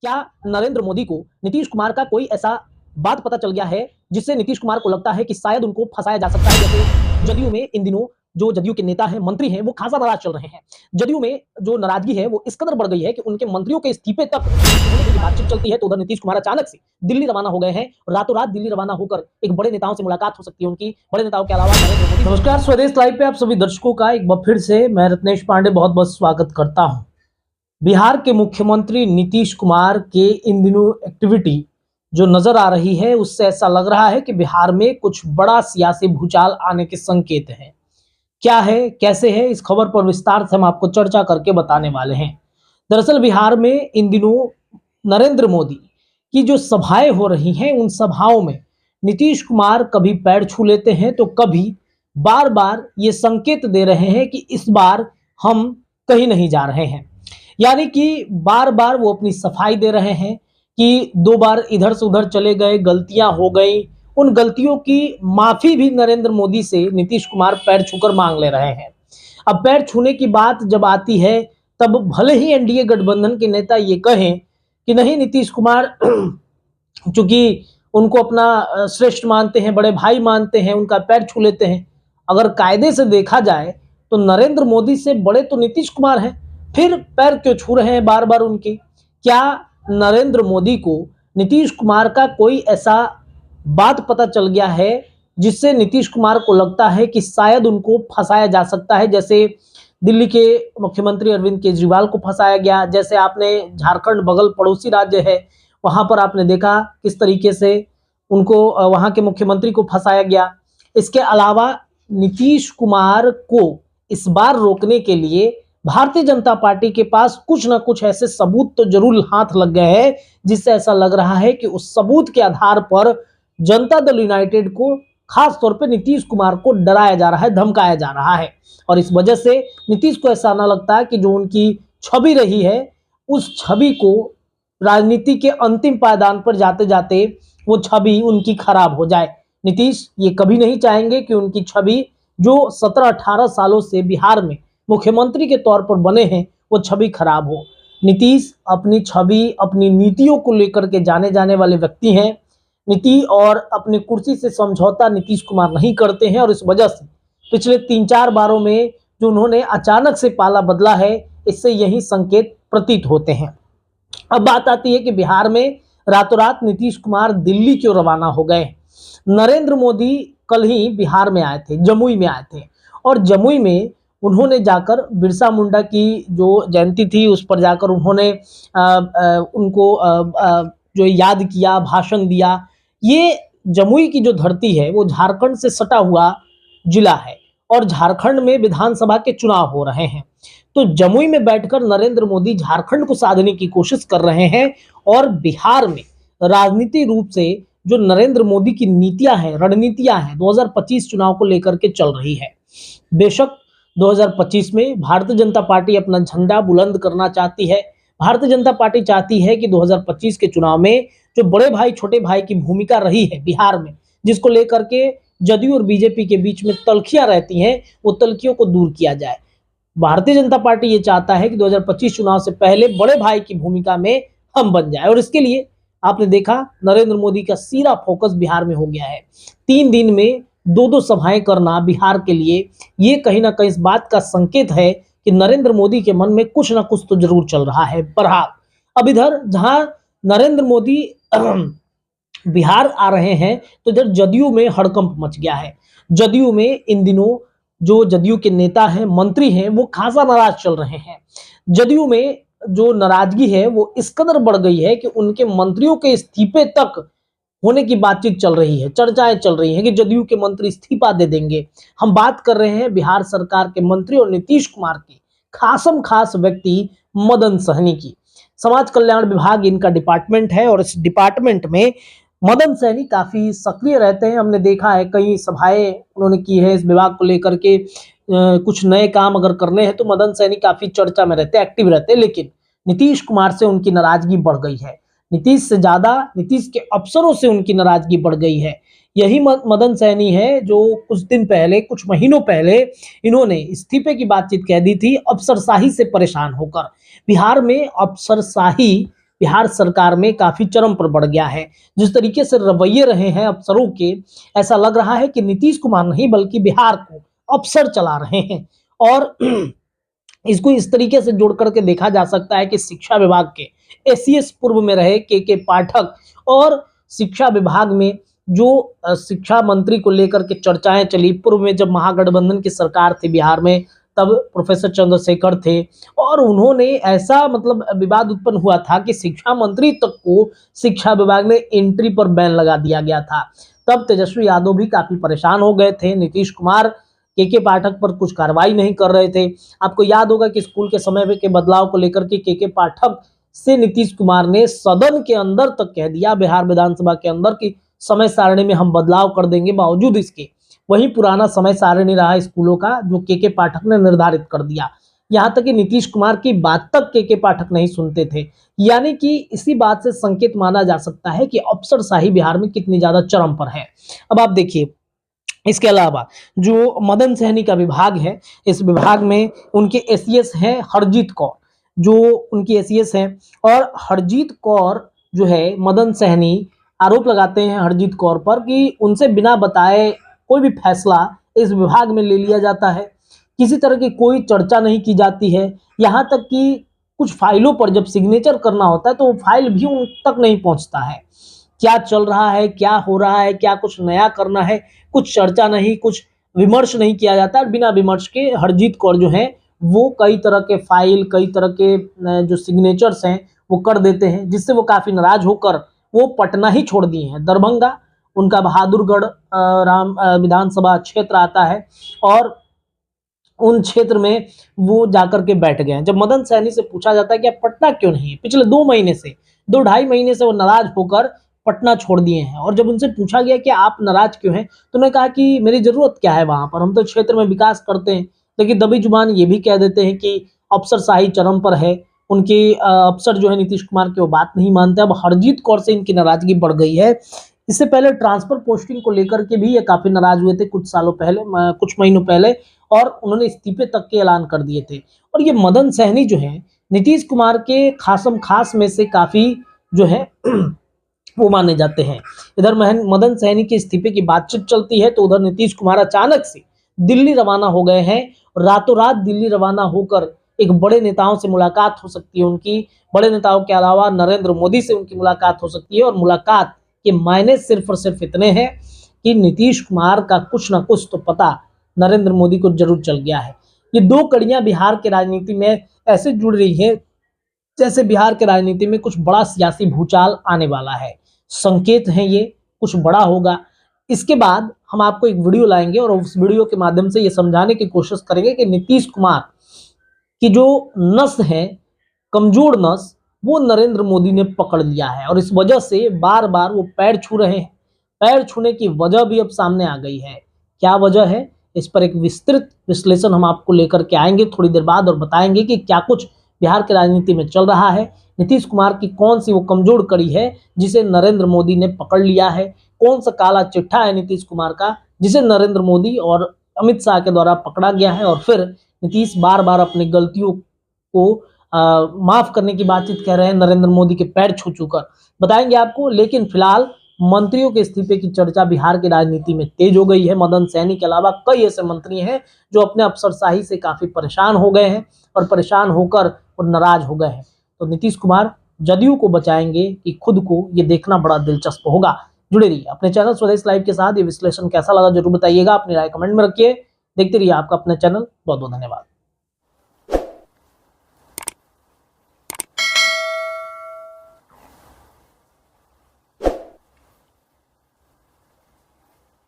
क्या नरेंद्र मोदी को नीतीश कुमार का कोई ऐसा बात पता चल गया है जिससे नीतीश कुमार को लगता है कि शायद उनको फंसाया जा सकता है? जैसे जदयू में इन दिनों जो जदयू के नेता हैं, मंत्री हैं, वो खासा नाराज चल रहे हैं। जदयू में जो नाराजगी है वो इस कदर बढ़ गई है कि उनके मंत्रियों के इस्तीफे तक होने की बातचीत चलती है। तो उधर नीतीश कुमार अचानक से दिल्ली रवाना हो गए हैं और रातों रात दिल्ली रवाना होकर एक बड़े नेताओं से मुलाकात हो सकती है उनकी। बड़े नेताओं के अलावा नरेंद्र मोदी। नमस्कार, स्वदेश लाइव पे आप सभी दर्शकों का एक बार फिर से मैं रत्नेश पांडे बहुत बहुत स्वागत करता हूं। बिहार के मुख्यमंत्री नीतीश कुमार के इन दिनों एक्टिविटी जो नजर आ रही है उससे ऐसा लग रहा है कि बिहार में कुछ बड़ा सियासी भूचाल आने के संकेत हैं। क्या है, कैसे है, इस खबर पर विस्तार से हम आपको चर्चा करके बताने वाले हैं। दरअसल बिहार में इन दिनों नरेंद्र मोदी की जो सभाएं हो रही हैं उन सभाओं में नीतीश कुमार कभी पैर छू लेते हैं तो कभी बार बार ये संकेत दे रहे हैं कि इस बार हम कहीं नहीं जा रहे हैं। यानी कि बार बार वो अपनी सफाई दे रहे हैं कि 2 बार इधर से उधर चले गए, गलतियां हो गई, उन गलतियों की माफी भी नरेंद्र मोदी से नीतीश कुमार पैर छूकर मांग ले रहे हैं। अब पैर छूने की बात जब आती है तब भले ही एनडीए गठबंधन के नेता ये कहें कि नहीं, नीतीश कुमार चूंकि उनको अपना श्रेष्ठ मानते हैं, बड़े भाई मानते हैं, उनका पैर छू लेते हैं। अगर कायदे से देखा जाए तो नरेंद्र मोदी से बड़े तो नीतीश कुमार हैं, फिर पैर क्यों छू रहे हैं बार बार उनके? क्या नरेंद्र मोदी को नीतीश कुमार का कोई ऐसा बात पता चल गया है जिससे नीतीश कुमार को लगता है कि शायद उनको फंसाया जा सकता है? जैसे दिल्ली के मुख्यमंत्री अरविंद केजरीवाल को फंसाया गया, जैसे आपने झारखंड बगल पड़ोसी राज्य है वहां पर आपने देखा किस तरीके से उनको वहां के मुख्यमंत्री को फंसाया गया। इसके अलावा नीतीश कुमार को इस बार रोकने के लिए भारतीय जनता पार्टी के पास कुछ ना कुछ ऐसे सबूत तो जरूर हाथ लग गए हैं जिससे ऐसा लग रहा है कि उस सबूत के आधार पर जनता दल यूनाइटेड को खास तौर पे नीतीश कुमार को डराया जा रहा है, धमकाया जा रहा है। और इस वजह से नीतीश को ऐसा ना लगता है कि जो उनकी छवि रही है उस छवि को राजनीति के अंतिम पायदान पर जाते जाते वो छवि उनकी खराब हो जाए। नीतीश ये कभी नहीं चाहेंगे कि उनकी छवि जो 17-18 सालों से बिहार में मुख्यमंत्री के तौर पर बने हैं वो छवि खराब हो। नीतीश अपनी छवि, अपनी नीतियों को लेकर के जाने जाने वाले व्यक्ति हैं। नीति और अपनी कुर्सी से समझौता नीतीश कुमार नहीं करते हैं और इस वजह से पिछले 3-4 बारों में जो उन्होंने अचानक से पाला बदला है इससे यही संकेत प्रतीत होते हैं। अब बात आती है कि बिहार में रातों रात नीतीश कुमार दिल्ली क्यों रवाना हो गए? नरेंद्र मोदी कल ही बिहार में आए थे, जमुई में आए थे और जमुई में उन्होंने जाकर बिरसा मुंडा की जो जयंती थी उस पर जाकर उन्होंने उनको जो याद किया, भाषण दिया। ये जमुई की जो धरती है वो झारखंड से सटा हुआ जिला है और झारखंड में विधानसभा के चुनाव हो रहे हैं। तो जमुई में बैठकर नरेंद्र मोदी झारखंड को साधने की कोशिश कर रहे हैं और बिहार में राजनीतिक रूप से जो नरेंद्र मोदी की नीतियां हैं, रणनीतियां हैं 2025 चुनाव को लेकर के चल रही है। बेशक 2025 में भारतीय जनता पार्टी अपना झंडा बुलंद करना चाहती है। भारतीय जनता पार्टी चाहती है कि 2025 के चुनाव में जो बड़े भाई छोटे भाई की भूमिका रही है बिहार में, जिसको लेकर के जदयू और बीजेपी के बीच में तल्खियां रहती हैं, वो तल्खियों को दूर किया जाए। भारतीय जनता पार्टी ये चाहता है कि 2025 चुनाव से पहले बड़े भाई की भूमिका में हम बन जाए और इसके लिए आपने देखा नरेंद्र मोदी का सीधा फोकस बिहार में हो गया है। 3 दिन में 2-2 सभाएं करना बिहार के लिए ये कहीं ना कहीं इस बात का संकेत है कि नरेंद्र मोदी के मन में कुछ ना कुछ तो जरूर चल रहा है। बहरहाल अब इधर जहां नरेंद्र मोदी बिहार आ रहे हैं तो इधर जदयू में हड़कंप मच गया है। जदयू में इन दिनों जो जदयू के नेता हैं, मंत्री हैं, वो खासा नाराज चल रहे हैं। जदयू में जो नाराजगी है वो इस कदर बढ़ गई है कि उनके मंत्रियों के इस्तीफे तक होने की बातचीत चल रही है, चर्चाएं चल रही हैं कि जदयू के मंत्री इस्तीफा दे देंगे। हम बात कर रहे हैं बिहार सरकार के मंत्री और नीतीश कुमार के खासम खास व्यक्ति मदन सहनी की। समाज कल्याण विभाग इनका डिपार्टमेंट है और इस डिपार्टमेंट में मदन सहनी काफी सक्रिय रहते हैं। हमने देखा है कई सभाएं उन्होंने की है इस विभाग को लेकर के। कुछ नए काम अगर करने हैं तो मदन सहनी काफी चर्चा में रहते हैं, एक्टिव रहते हैं। लेकिन नीतीश कुमार से उनकी नाराजगी बढ़ गई है। नीतीश से ज्यादा नीतीश के अफसरों से उनकी नाराजगी बढ़ गई है। यही मदन सहनी है जो कुछ दिन पहले, कुछ महीनों पहले इन्होंने इस्तीफे की बातचीत कह दी थी अफसरशाही से परेशान होकर। बिहार में अफसरशाही बिहार सरकार में काफी चरम पर बढ़ गया है। जिस तरीके से रवैये रहे हैं अफसरों के, ऐसा लग रहा है कि नीतीश कुमार नहीं बल्कि बिहार को अफसर चला रहे हैं। और इसको इस तरीके से जोड़ करके देखा जा सकता है कि शिक्षा विभाग के एसीएस पूर्व में रहे के पाठक और शिक्षा विभाग में जो शिक्षा मंत्री को लेकर के चर्चाएं चली पूर्व में, जब महागठबंधन की सरकार थी बिहार में, तब प्रोफेसर चंद्रशेखर थे और उन्होंने ऐसा मतलब विवाद उत्पन्न हुआ था कि शिक्षा मंत्री तक को शिक्षा विभाग में एंट्री पर बैन लगा दिया गया था। तब तेजस्वी यादव भी काफी परेशान हो गए थे। नीतीश कुमार के पाठक पर कुछ कार्रवाई नहीं कर रहे थे। आपको याद होगा कि स्कूल के समय के बदलाव को लेकर के पाठक से नीतीश कुमार ने सदन के अंदर तक कह दिया, बिहार विधानसभा के अंदर, कि समय सारणी में हम बदलाव कर देंगे। बावजूद इसके वही पुराना समय सारणी रहा स्कूलों का, जो के पाठक ने निर्धारित कर दिया। यहाँ तक कि नीतीश कुमार की बात तक के पाठक नहीं सुनते थे। यानी कि इसी बात से संकेत माना जा सकता है कि अफसरशाही बिहार में कितनी ज्यादा चरम पर है। अब आप देखिए, इसके अलावा जो मदन सहनी का विभाग है, इस विभाग में उनके एसीएस हैं हरजीत कौर, जो उनकी एसीएस हैं। और हरजीत कौर जो है, मदन सहनी आरोप लगाते हैं हरजीत कौर पर कि उनसे बिना बताए कोई भी फैसला इस विभाग में ले लिया जाता है, किसी तरह की कोई चर्चा नहीं की जाती है। यहाँ तक कि कुछ फाइलों पर जब सिग्नेचर करना होता है तो वो फाइल भी उन तक नहीं पहुंचता है। क्या चल रहा है, क्या हो रहा है, क्या कुछ नया करना है, कुछ चर्चा नहीं, कुछ विमर्श नहीं किया जाता। बिना विमर्श के हरजीत कौर जो है वो कई तरह के फाइल, कई तरह के जो सिग्नेचर्स हैं वो कर देते हैं, जिससे वो काफी नाराज होकर वो पटना ही छोड़ दिए हैं। दरभंगा उनका बहादुरगढ़ राम विधानसभा क्षेत्र आता है और उन क्षेत्र में वो जाकर के बैठ गए हैं। जब मदन सहनी से पूछा जाता है कि आप पटना क्यों नहीं, पिछले 2-2.5 महीने से वो नाराज होकर पटना छोड़ दिए हैं। और जब उनसे पूछा गया कि आप नाराज क्यों हैं, तो उन्होंने कहा कि मेरी जरूरत क्या है वहां पर, हम तो क्षेत्र में विकास करते हैं। लेकिन दबी जुबान ये भी कह देते हैं कि अफसरशाही चरम पर है, उनके अफसर जो है नीतीश कुमार की वो बात नहीं मानते। अब हरजीत कौर से इनकी नाराजगी बढ़ गई है। इससे पहले ट्रांसफर पोस्टिंग को लेकर के भी ये काफी नाराज हुए थे कुछ सालों पहले, कुछ महीनों पहले, और उन्होंने इस्तीफे तक के ऐलान कर दिए थे। और ये मदन सहनी जो है नीतीश कुमार के खासम खास में से काफी जो है वो माने जाते हैं। इधर मदन सहनी के इस्तीफे की बातचीत चलती है तो उधर नीतीश कुमार अचानक से दिल्ली रवाना हो गए हैं। रातों रात दिल्ली रवाना होकर एक बड़े नेताओं से मुलाकात हो सकती है उनकी। बड़े नेताओं के अलावा नरेंद्र मोदी से उनकी मुलाकात हो सकती है। और मुलाकात के मायने सिर्फ और सिर्फ इतने हैं कि नीतीश कुमार का कुछ ना कुछ तो पता नरेंद्र मोदी को जरूर चल गया है। ये दो कड़ियां बिहार के राजनीति में ऐसे जुड़ रही है जैसे बिहार के राजनीति में कुछ बड़ा सियासी भूचाल आने वाला है। संकेत है ये, कुछ बड़ा होगा। इसके बाद हम आपको एक वीडियो लाएंगे और उस वीडियो के माध्यम से ये समझाने की कोशिश करेंगे कि नीतीश कुमार की जो नस है, कमजोर नस, वो नरेंद्र मोदी ने पकड़ लिया है। और इस वजह से बार बार वो पैर छू रहे हैं। पैर छूने की वजह भी अब सामने आ गई है। क्या वजह है, इस पर एक विस्तृत विश्लेषण हम आपको लेकर के आएंगे थोड़ी देर बाद और बताएंगे कि क्या कुछ बिहार के राजनीति में चल रहा है। नीतीश कुमार की कौन सी वो कमजोर कड़ी है जिसे नरेंद्र मोदी ने पकड़ लिया है, कौन सा काला चिट्ठा है नीतीश कुमार का जिसे नरेंद्र मोदी और अमित शाह के द्वारा पकड़ा गया है। और फिर नीतीश बार बार अपनी गलतियों को माफ करने की बातचीत कह रहे हैं नरेंद्र मोदी के पैर छू चुकर, बताएंगे आपको। लेकिन फिलहाल मंत्रियों के इस्तीफे की चर्चा बिहार की राजनीति में तेज हो गई है। मदन सहनी के अलावा कई ऐसे मंत्री हैं जो अपने अफसरशाही से काफी परेशान हो गए हैं और परेशान होकर और नाराज हो गए हैं। तो नीतीश कुमार जदयू को बचाएंगे कि खुद को, ये देखना बड़ा दिलचस्प होगा। जुड़े रहिए अपने चैनल स्वदेश लाइव के साथ। ये विश्लेषण कैसा लगा जरूर बताइएगा, अपनी राय कमेंट में रखिए। देखते रहिए आपका अपना चैनल। बहुत बहुत धन्यवाद।